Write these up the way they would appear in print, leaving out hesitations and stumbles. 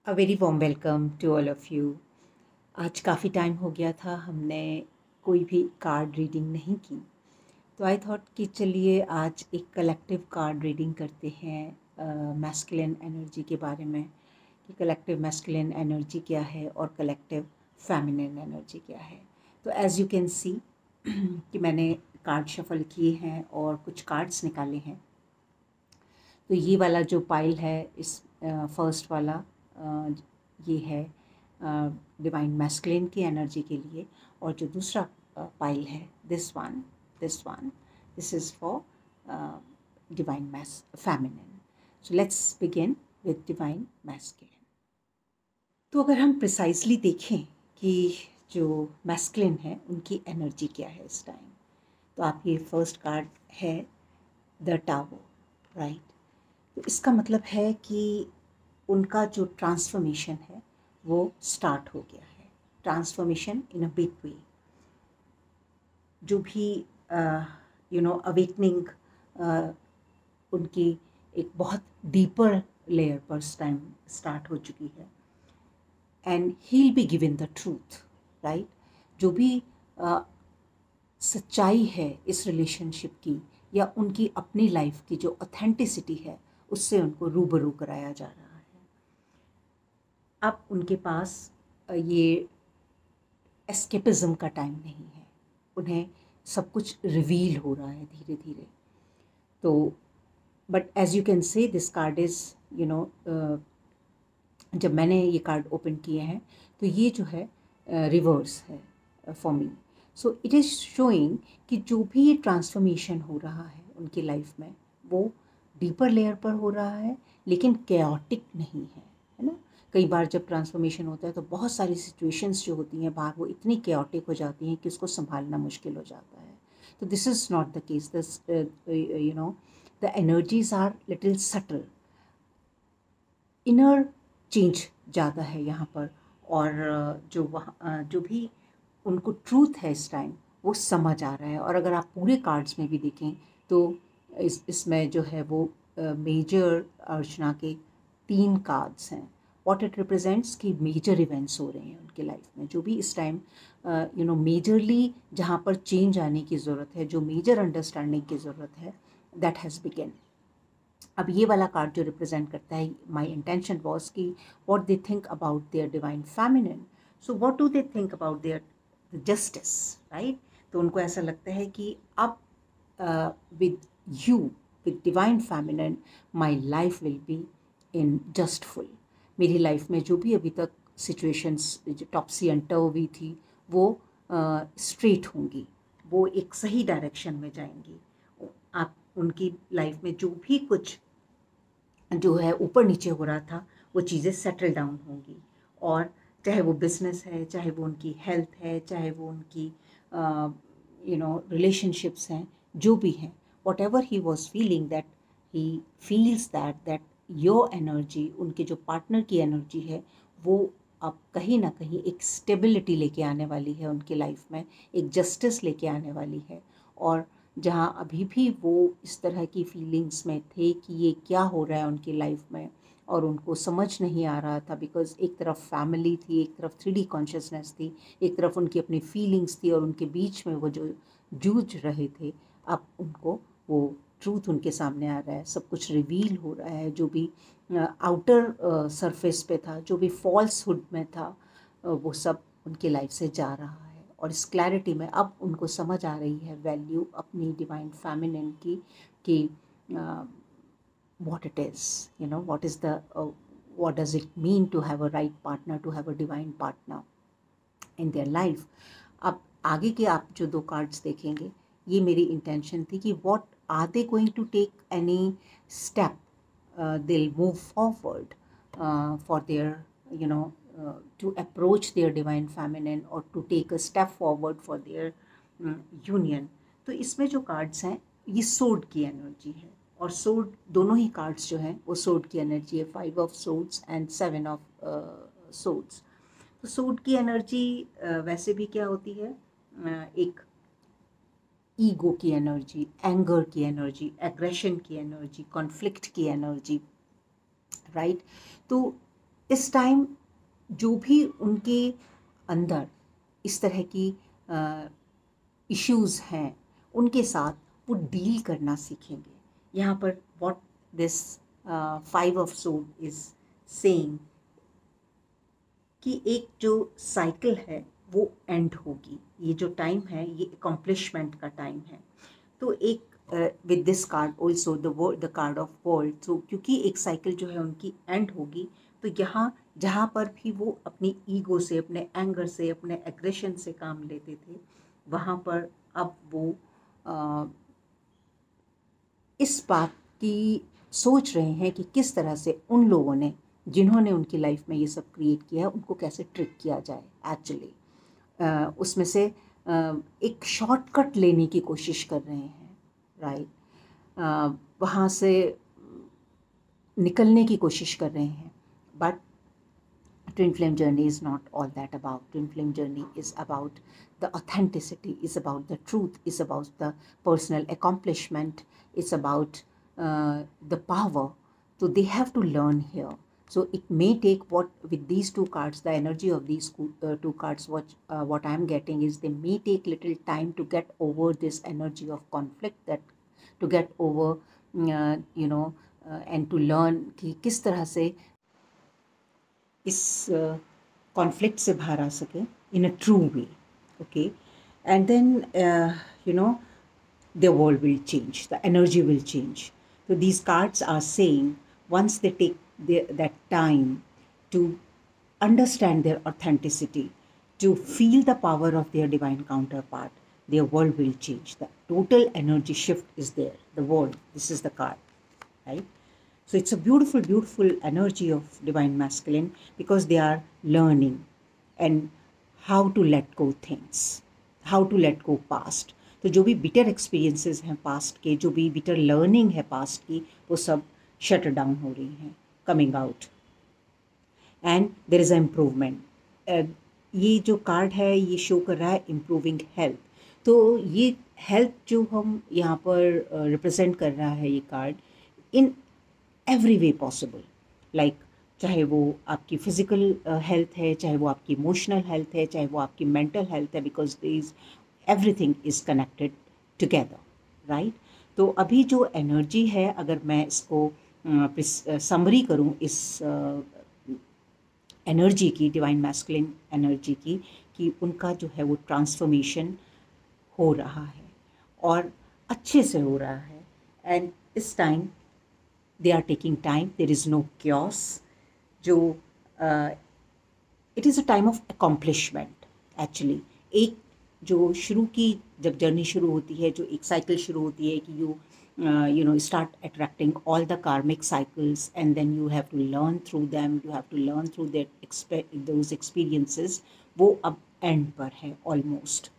A very warm welcome to all of you. आज काफ़ी time हो गया था हमने कोई भी कार्ड रीडिंग नहीं की, तो आई थॉट कि चलिए आज एक कलेक्टिव कार्ड रीडिंग करते हैं मैस्कुलिन एनर्जी के बारे में, कि कलेक्टिव मैस्कुलिन एनर्जी क्या है और कलेक्टिव फेमिनिन एनर्जी क्या है। तो एज़ यू कैन सी कि मैंने कार्ड शफल किए हैं और कुछ कार्ड्स निकाले हैं। तो ये वाला जो पाइल है इस फर्स्ट वाला ये है डिवाइन मैस्कुलिन की एनर्जी के लिए, और जो दूसरा पाइल है दिस इज़ फॉर डिवाइन मैस feminine. So let's begin with divine masculine. तो अगर हम प्रिसाइजली देखें कि जो मैस्कुलिन है उनकी एनर्जी क्या है इस टाइम, तो आपकी फर्स्ट कार्ड है द टावर, राइट। तो इसका मतलब है कि उनका जो ट्रांसफॉर्मेशन है वो स्टार्ट हो गया है। Transformation in a big way, जो भी अवेकनिंग उनकी एक बहुत डीपर लेयर पर इस टाइम स्टार्ट हो चुकी है। And he will be given the truth, right. जो भी सच्चाई है इस रिलेशनशिप की या उनकी अपनी लाइफ की जो ऑथेंटिसिटी है, उससे उनको रूबरू कराया जा रहा है। अब उनके पास ये एस्केपिज्म का टाइम नहीं है, उन्हें सब कुछ रिवील हो रहा है धीरे धीरे। तो but as you can say this card is जब मैंने ये कार्ड ओपन किए हैं तो ये जो है रिवर्स है for me. So it is showing कि जो भी ये ट्रांसफॉर्मेशन हो रहा है उनकी लाइफ में वो डीपर लेयर पर हो रहा है, लेकिन केओटिक नहीं है ना। कई बार जब ट्रांसफॉर्मेशन होता है तो बहुत सारी सिचुएशंस जो होती हैं बाहर वो इतनी केओटिक हो जाती हैं कि उसको संभालना मुश्किल हो जाता है। तो this is not the case. This the energies are little subtle, inner change ज़्यादा है यहाँ पर। और जो वहाँ जो भी उनको ट्रूथ है इस टाइम वो समझ आ रहा है। और अगर आप पूरे कार्ड्स में भी देखें तो इसमें जो है वो मेजर अर्चना के 3 कार्ड्स हैं। व्हाट इट रिप्रेजेंट्स कि मेजर इवेंट्स हो रहे हैं उनकी लाइफ में, जो भी इस टाइम मेजरली जहाँ पर चेंज आने की ज़रूरत है, जो मेजर अंडरस्टैंडिंग की ज़रूरत है, दैट हैज़ बिगन। अब ये वाला कार्ड जो रिप्रेजेंट करता है, माई इंटेंशन वॉज कि what they think about their divine feminine. So what do they think about their justice, right. तो उनको ऐसा लगता है कि अब with you, with divine feminine, my life will be in justful. मेरी लाइफ में जो भी अभी तक सिचुएशंस जो टॉपसी एंड टर्वी थी वो स्ट्रेट होंगी, वो एक सही डायरेक्शन में जाएंगी। आप उनकी लाइफ में जो भी कुछ जो है ऊपर नीचे हो रहा था वो चीज़ें सेटल डाउन होंगी। और चाहे वो बिजनेस है, चाहे वो उनकी हेल्थ है, चाहे वो उनकी रिलेशनशिप्स हैं, जो भी हैं, what ever he was feeling, that he feels that your energy, उनके जो पार्टनर की एनर्जी है वो अब कहीं ना कहीं एक स्टेबिलिटी लेके आने वाली है उनकी लाइफ में, एक जस्टिस लेके आने वाली है। और जहाँ अभी भी वो इस तरह की फीलिंग्स में थे कि ये क्या हो रहा है उनकी लाइफ में और उनको समझ नहीं आ रहा था, बिकॉज़ एक तरफ फैमिली थी, एक तरफ 3D कॉन्शियसनेस थी, एक तरफ उनकी अपनी फीलिंग्स थी, और उनके बीच में वो जो जूझ रहे थे, अब उनको वो ट्रूथ उनके सामने आ रहा है, सब कुछ रिवील हो रहा है। जो भी आउटर सरफेस पे था, जो भी फॉल्सहुड में था, वो सब उनकी लाइफ से जा रहा है। और इस क्लैरिटी में अब उनको समझ आ रही है वैल्यू अपनी डिवाइन फेमिनिन की, कि what it is, what does it mean to have a right partner, to have a divine partner in their life. अब आगे के आप जो 2 कार्ड्स देखेंगे, ये मेरी इंटेंशन थी कि what are they going to take any step, they'll move forward for their to approach their divine feminine or to take a step forward for their union. तो इसमें जो कार्ड्स हैं ये सोड की एनर्जी है, और सोड दोनों ही कार्ड्स जो हैं वो सोड की एनर्जी है, 5 of swords and 7 of swords. तो सोड की एनर्जी वैसे भी क्या होती है, एक ईगो की एनर्जी, एंगर की एनर्जी, एग्रेशन की एनर्जी, कॉन्फ्लिक्ट की एनर्जी, राइट। तो इस टाइम जो भी उनके अंदर इस तरह की इश्यूज़ हैं, उनके साथ वो डील करना सीखेंगे। यहाँ पर what this 5 of Swords is saying कि एक जो साइकिल है वो एंड होगी। ये जो टाइम है ये अकम्पलिशमेंट का टाइम है। तो एक with this card also the card of world, तो क्योंकि एक साइकिल जो है उनकी एंड होगी, तो यहाँ जहाँ पर भी वो अपनी ईगो से, अपने एंगर से, अपने एग्रेशन से काम लेते थे, वहाँ पर अब वो इस बात की सोच रहे हैं कि किस तरह से उन लोगों ने, जिन्होंने उनकी लाइफ में ये सब क्रिएट किया है, उनको कैसे ट्रिक किया जाए। एक्चुअली उसमें से एक शॉर्टकट लेने की कोशिश कर रहे हैं, राइट। वहाँ से निकलने की कोशिश कर रहे हैं। But Twin Flame Journey is not all that about. Twin Flame Journey is about the authenticity, is about the truth, is about the personal accomplishment, it's about the power. So they have to learn here. So it may take, what with these two cards, the energy of these two cards, what I'm getting is they may take little time to get over this energy of conflict, that to get over, and to learn कि किस तरह से इस conflict से बाहर आ सके in a true way, okay. And then the world will change, the energy will change. So these cards are saying once they take that time to understand their authenticity, to feel the power of their divine counterpart, their world will change. The total energy shift is there. The world, this is the card, right? So it's a beautiful, beautiful energy of divine masculine, because they are learning and how to let go things, how to let go past. तो जो भी bitter experiences हैं past के, जो भी bitter learning है past की, वो सब शट डाउन हो रही हैं, coming out, and there is a improvement. ये जो कार्ड है ये शो कर रहा है इम्प्रूविंग हेल्थ। तो ये हेल्थ जो हम यहाँ पर रिप्रेजेंट कर रहा है ये कार्ड, इन एवरी वे पॉसिबल, लाइक चाहे वो आपकी फिजिकल हेल्थ है, चाहे वो आपकी इमोशनल हेल्थ है, चाहे वो आपकी मेंटल हेल्थ है, because this everything is connected together, right. तो अभी जो एनर्जी है, अगर मैं इसको समरी करूँ इस एनर्जी की, डिवाइन मैस्कुलिन एनर्जी की, कि उनका जो है वो ट्रांसफॉर्मेशन हो रहा है और अच्छे से हो रहा है। एंड इस time they are taking time, there is no chaos, जो it is a time of accomplishment actually। एक जो शुरू की, जब जर्नी शुरू होती है, जो एक साइकिल शुरू होती है कि you start attracting all the karmic cycles, and then you have to learn through them, you have to learn through those experiences, वो अब एंड पर है ऑलमोस्ट।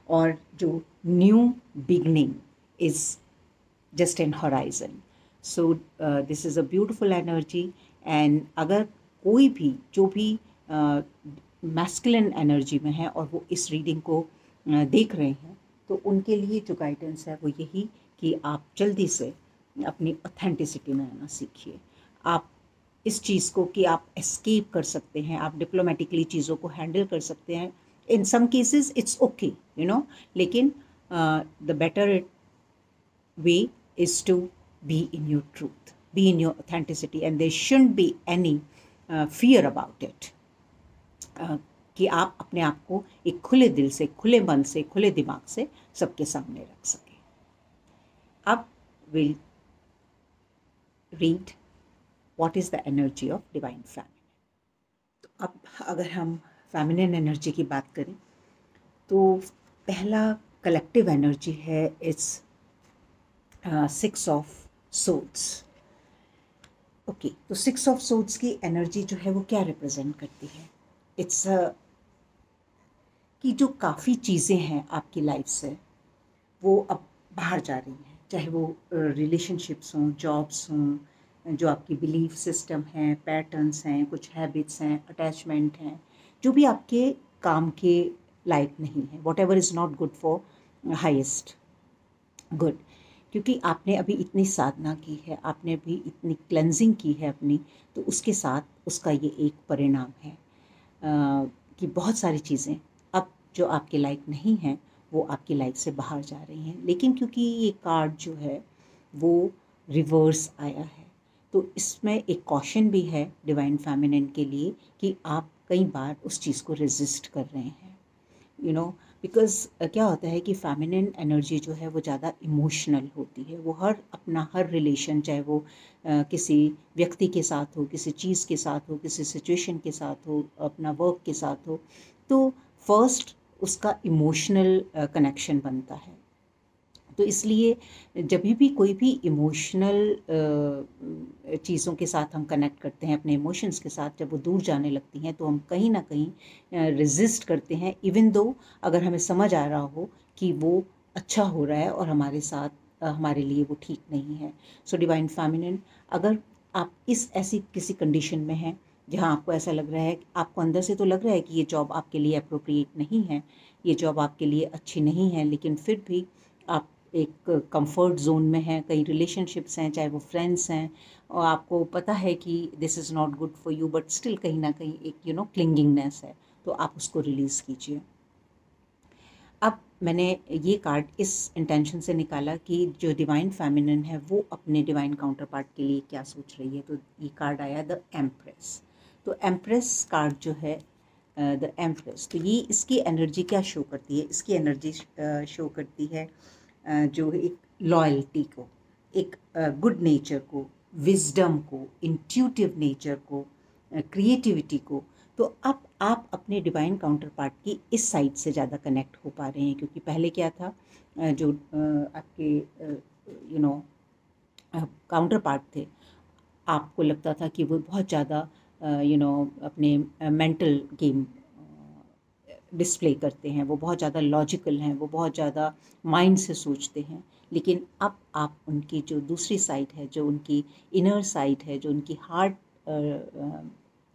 और जो new beginning is just in horizon. So this is a beautiful energy. And अगर कोई भी जो भी मैस्कुलिन एनर्जी में है और वो इस रीडिंग को देख रहे हैं, तो उनके लिए जो गाइडेंस है वो यही कि आप जल्दी से अपनी ऑथेंटिसिटी में आना सीखिए। आप इस चीज़ को कि आप एस्केप कर सकते हैं, आप डिप्लोमेटिकली चीज़ों को हैंडल कर सकते हैं। इन सम केसेस इट्स ओके, लेकिन the better way is to be in your truth, be in your authenticity, and there shouldn't be any fear about it, कि आप अपने आप को एक खुले दिल से, खुले मन से, खुले दिमाग से सबके सामने रख सकें। अब we'll read what is the energy of divine feminine। तो अब अगर हम फेमिनिन एनर्जी की बात करें, तो पहला कलेक्टिव एनर्जी है इट्स 6 of Swords। ओके, तो 6 of Swords की एनर्जी जो है वो क्या रिप्रेजेंट करती है? इट्स कि जो काफ़ी चीज़ें हैं आपकी लाइफ से वो अब बाहर जा रही हैं, चाहे वो रिलेशनशिप्स हों, जॉब्स हों, जो आपकी बिलीफ सिस्टम हैं, पैटर्न्स हैं, कुछ हैबिट्स हैं, अटैचमेंट हैं, जो भी आपके काम के लायक नहीं है, what ever is not good for highest good, क्योंकि आपने अभी इतनी साधना की है, आपने अभी इतनी क्लेंजिंग की है अपनी, तो उसके साथ उसका ये एक परिणाम है कि बहुत सारी चीज़ें अब जो आपके लायक नहीं हैं वो आपकी लाइफ से बाहर जा रही हैं। लेकिन क्योंकि ये कार्ड जो है वो रिवर्स आया है, तो इसमें एक कॉशन भी है डिवाइन फेमिनिन के लिए कि आप कई बार उस चीज़ को रेजिस्ट कर रहे हैं, यू नो, बिकॉज क्या होता है कि फेमिनिन एनर्जी जो है वो ज़्यादा इमोशनल होती है। वो हर रिलेशन, चाहे वो किसी व्यक्ति के साथ हो, किसी चीज़ के साथ हो, किसी सिचुएशन के साथ हो, अपना वर्क के साथ हो, तो फर्स्ट उसका इमोशनल कनेक्शन बनता है। तो इसलिए जब भी कोई भी इमोशनल चीज़ों के साथ हम कनेक्ट करते हैं, अपने इमोशंस के साथ, जब वो दूर जाने लगती हैं तो हम कहीं ना कहीं रेजिस्ट करते हैं, इवन दो अगर हमें समझ आ रहा हो कि वो अच्छा हो रहा है और हमारे साथ हमारे लिए वो ठीक नहीं है। सो डिवाइन फेमिनिन, अगर आप इस ऐसी किसी कंडीशन में हैं जहाँ आपको ऐसा लग रहा है, आपको अंदर से तो लग रहा है कि ये जॉब आपके लिए अप्रोप्रिएट नहीं है, ये जॉब आपके लिए अच्छी नहीं है, लेकिन फिर भी आप एक कंफर्ट जोन में हैं, कई रिलेशनशिप्स हैं, चाहे वो फ्रेंड्स हैं, और आपको पता है कि this is not good for you, but still कहीं ना कहीं एक क्लिंगिंगनेस है, तो आप उसको रिलीज़ कीजिए। अब मैंने ये कार्ड इस इंटेंशन से निकाला कि जो डिवाइन फेमिनिन है वो अपने डिवाइन काउंटर पार्ट के लिए क्या सोच रही है। तो ये कार्ड आया द एम्प्रेस। तो एम्प्रेस कार्ड जो है, द एम्प्रेस, तो ये इसकी एनर्जी क्या शो करती है? इसकी एनर्जी शो करती है जो एक लॉयल्टी को, एक गुड नेचर को, विजडम को, इंट्यूटिव नेचर को, क्रिएटिविटी को। तो अब आप अपने डिवाइन काउंटर पार्ट की इस साइड से ज़्यादा कनेक्ट हो पा रहे हैं, क्योंकि पहले क्या था, जो आपके काउंटर पार्ट थे, आपको लगता था कि वो बहुत ज़्यादा अपने मेंटल गेम डिस्प्ले करते हैं, वो बहुत ज़्यादा लॉजिकल हैं, वो बहुत ज़्यादा माइंड से सोचते हैं। लेकिन अब आप उनकी जो दूसरी साइड है, जो उनकी इनर साइड है, जो उनकी हार्ट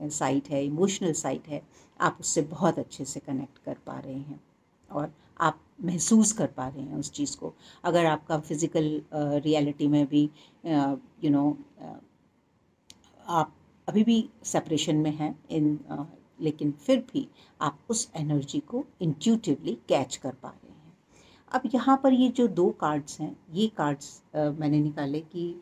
साइड है, इमोशनल साइड है, आप उससे बहुत अच्छे से कनेक्ट कर पा रहे हैं और आप महसूस कर पा रहे हैं उस चीज़ को। अगर आपका फिज़िकल रियलिटी में भी आप अभी भी सेपरेशन में हैं लेकिन फिर भी आप उस एनर्जी को इंट्यूटिवली कैच कर पा रहे हैं। अब यहाँ पर ये जो दो कार्ड्स हैं, ये कार्ड्स मैंने निकाले कि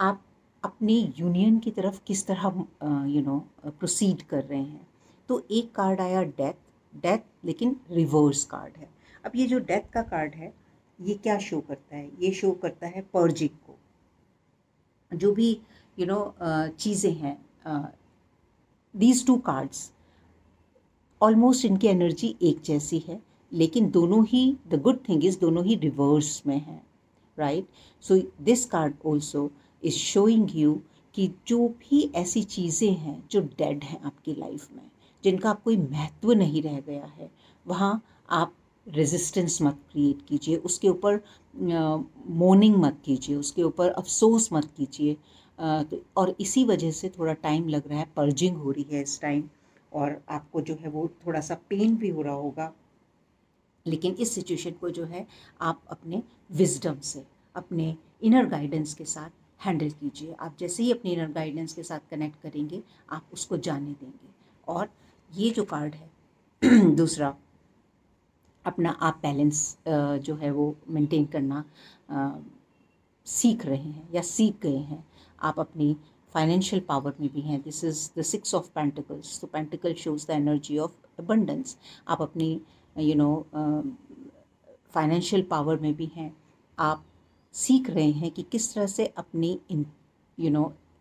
आप अपने यूनियन की तरफ किस तरह प्रोसीड कर रहे हैं। तो एक कार्ड आया डेथ, लेकिन रिवर्स कार्ड है। अब ये जो डेथ का कार्ड है, ये क्या शो करता है? ये शो करता है पर्जिंग को। जो भी चीज़ें हैं, दीज टू कार्ड्स ऑलमोस्ट इनकी एनर्जी एक जैसी है, लेकिन दोनों ही, द गुड थिंग इज दोनों ही रिवर्स में हैं, right? So this card also is showing you कि जो भी ऐसी चीज़ें हैं जो डेड हैं आपकी लाइफ में, जिनका कोई महत्व नहीं रह गया है, वहाँ आप रेजिस्टेंस मत क्रिएट कीजिए, उसके ऊपर मोर्निंग मत कीजिए, उसके ऊपर अफसोस मत कीजिए। तो और इसी वजह से थोड़ा टाइम लग रहा है, पर्जिंग हो रही है इस टाइम, और आपको जो है वो थोड़ा सा पेन भी हो रहा होगा। लेकिन इस सिचुएशन को जो है आप अपने विजडम से, अपने इनर गाइडेंस के साथ हैंडल कीजिए। आप जैसे ही अपने इनर गाइडेंस के साथ कनेक्ट करेंगे, आप उसको जाने देंगे। और ये जो कार्ड है दूसरा, अपना आप बैलेंस जो है वो मेंटेन करना सीख रहे हैं या सीख गए हैं। आप अपनी फाइनेंशियल पावर में भी हैं। This is the 6 of pentacles. तो pentacle shows the energy of abundance. आप अपनी फाइनेंशियल पावर में भी हैं। आप सीख रहे हैं कि किस तरह से अपनी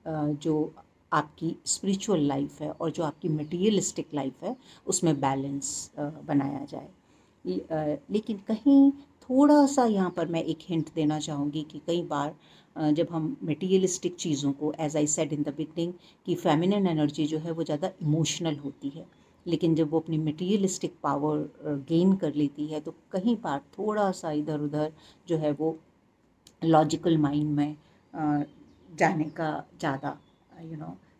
जो आपकी स्पिरिचुअल लाइफ है और जो आपकी मटेरियलिस्टिक लाइफ है, उसमें बैलेंस बनाया जाए। लेकिन कहीं थोड़ा सा यहाँ पर मैं एक हिंट देना चाहूँगी कि कई बार जब हम मटेरियलिस्टिक चीज़ों को, as I said in the beginning, कि फेमिनिन एनर्जी जो है वो ज़्यादा इमोशनल होती है, लेकिन जब वो अपनी मटेरियलिस्टिक पावर गेन कर लेती है, तो कहीं बार थोड़ा सा इधर उधर जो है वो लॉजिकल माइंड में जाने का ज़्यादा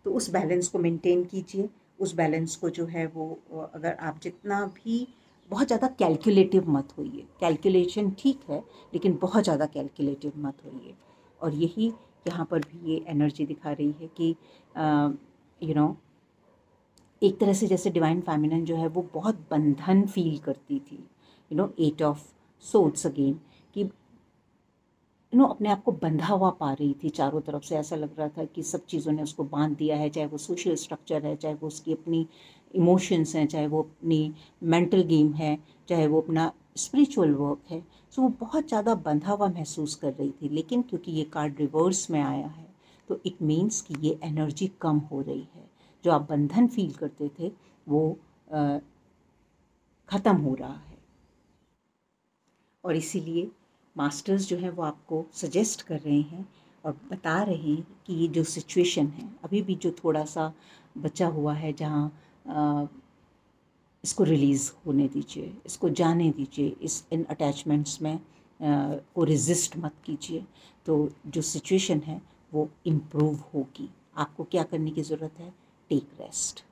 तो उस बैलेंस को मेंटेन कीजिए। उस बैलेंस को जो है वो अगर आप जितना भी बहुत ज़्यादा कैलकुलेटिव मत होइए। कैलकुलेशन ठीक है, लेकिन बहुत ज़्यादा कैलकुलेटिव मत होइए। और यही यहाँ पर भी ये एनर्जी दिखा रही है कि यू नो एक तरह से जैसे डिवाइन फेमिनिन जो है वो बहुत बंधन फील करती थी, 8 ऑफ सोर्ड्स अगेन, कि अपने आप को बंधा हुआ पा रही थी चारों तरफ से। ऐसा लग रहा था कि सब चीज़ों ने उसको बांध दिया है, चाहे वो सोशल स्ट्रक्चर है, चाहे वो उसकी अपनी इमोशंस हैं, चाहे वो अपनी मेंटल गेम है, चाहे वो अपना स्पिरिचुअल वर्क है। सो वो बहुत ज़्यादा बंधा हुआ महसूस कर रही थी। लेकिन क्योंकि ये कार्ड रिवर्स में आया है, तो इट मीन्स कि ये एनर्जी कम हो रही है। जो आप बंधन फील करते थे वो ख़त्म हो रहा है। और इसीलिए मास्टर्स जो है वो आपको सजेस्ट कर रहे हैं और बता रहे हैं कि ये जो सिचुएशन है अभी भी जो थोड़ा सा बचा हुआ है, जहाँ इसको रिलीज़ होने दीजिए, इसको जाने दीजिए, इन अटैचमेंट्स में को रेजिस्ट मत कीजिए। तो जो सिचुएशन है वो इम्प्रूव होगी। आपको क्या करने की ज़रूरत है? Take rest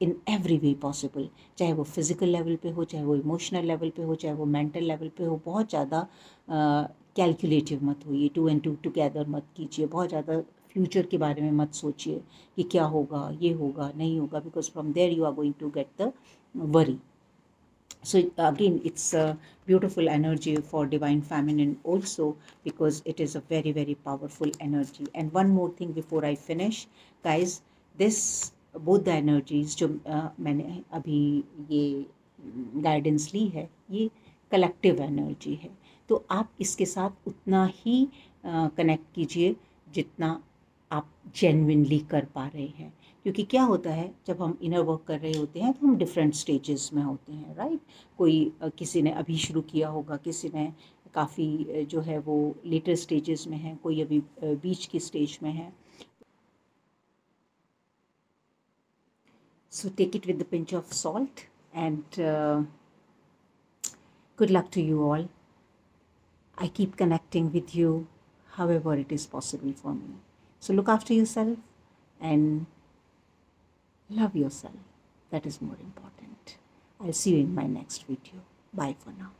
in every way possible, चाहे वो फिज़िकल लेवल पे हो, चाहे वो इमोशनल लेवल पे हो, चाहे वो मेंटल लेवल पे हो। बहुत ज़्यादा कैलकुलेटिव मत होइए, 2 and 2 टुगेदर मत कीजिए। बहुत ज़्यादा फ्यूचर के बारे में मत सोचिए कि क्या होगा, ये होगा, नहीं होगा, because from there you are going to get the worry. So again, it's a beautiful energy for divine feminine also, because it is a very, very powerful energy. And one more thing before I finish, guys, this both the energies जो मैंने अभी ये guidance ली है, ये collective energy है। तो आप इसके साथ उतना ही कनेक्ट कीजिए जितना आप जेन्युइनली कर पा रहे हैं। क्योंकि क्या होता है, जब हम इनर वर्क कर रहे होते हैं तो हम डिफरेंट स्टेजेस में होते हैं, राइट। कोई किसी ने अभी शुरू किया होगा, किसी ने काफ़ी जो है वो लेटर स्टेजेस में है, कोई अभी बीच की स्टेज में है। So take it with the pinch of salt and good luck to you all. I keep connecting with you however it is possible for me. So look after yourself and love yourself. That is more important. I'll see you in my next video. Bye for now.